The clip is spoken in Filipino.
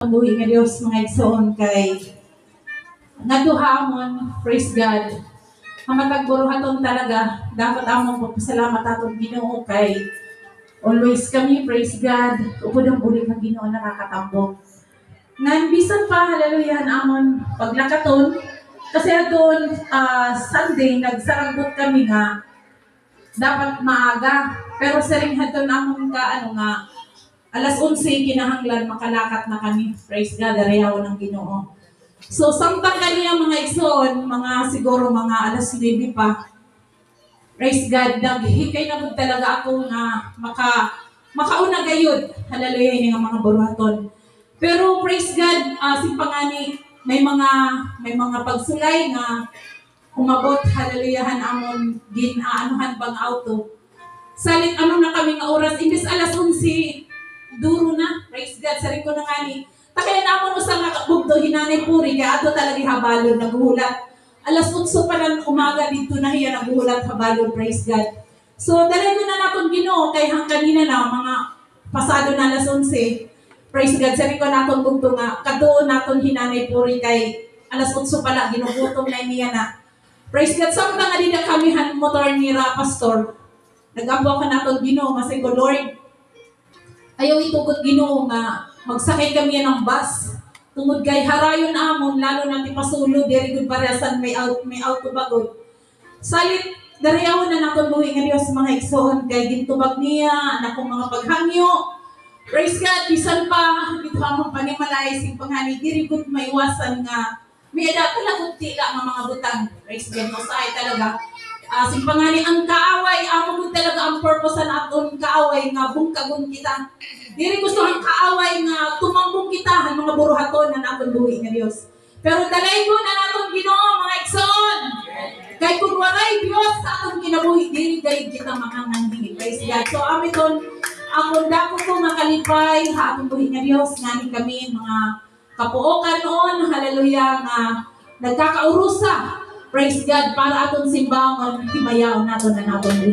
Buhi nga Dios mga igsoon kay naduhamon, praise God. Hamatag buruhaton talaga, dapat among pagpasalamat atong Ginoo kay always kami, praise God, upod ang uli ng Ginoo nakakatambok. Nanbisan pa, hallelujah, amon paglakaton, kasi aton Sunday, nagsaranggot kami nga, dapat maaga, pero saring haton amon ka, alas 11 kinahanglan makalakat na kami. Praise God, arayaw ng Ginoo. So, samtang kaniya mga igsoon, mga siguro mga alas 9 pa. Praise God, naghikay na po talaga ako nga makauna gayud. Hallelujah, yung mga buruhaton. Pero praise God, simpangani, may mga pagsulay nga umabot, hallelujah, amon ginaanuhan bang auto. Salit na kami nga oras, imbis alas 11, duro na, praise God, sarin ko na nga ni. Takaya naman usang nakabugdo, hinanay puri, kaya ato talaga habalon, naghuhulat. Alas 8 pa lang umaga dito na hiya, naghuhulat, habalon, praise God. So, dalago na natin Ginoo, kay hang kanina na, mga pasado na alas 11, praise God, sarin ko natin bugdo nga, kadoon natin hinanay puri, kay alas 8 pala, ginugutom na niya na. Praise God, samtang nga din na kami motor ni Pastor, nag-ampo ka natin Ginoo, masay ko, Lord, ayaw itugot Ginoo nga magsakay kami ng bus. Tungod kay harayon amon, lalo na ti pasulo, diri gud paresan may auto bagod. Salit, dariyawon na naton buhi nga Dios mga igsoon, kay gintubag niya, anak kong mga paghangyo. Praise God, bisan pa, dito among panimalay, sing panghani, diri gud maiwasan nga, may ada talagang tila nga mga butang. Praise God, masahay talaga. Simpangani ang kaaway, amo ko talaga ang purpose na aton kaaway nga bungkagon kita. Diri gusto ang kaaway nga tumambong kita ang mga buruhaton na naton buhi nga Dios. Pero dalay ko na naton Ginoo mga igsoon. Kay kun waray Dios sa aton kinabuhi diri gayud kita manganganhi. Praise God. So amiton amon dako ko nga kalipay ha aton buhi nga Dios ngani kami mga kapuokan noon, hallelujah, nga nagkakaurusa. Praise God, para aton simbangon, himayaw naton na naton.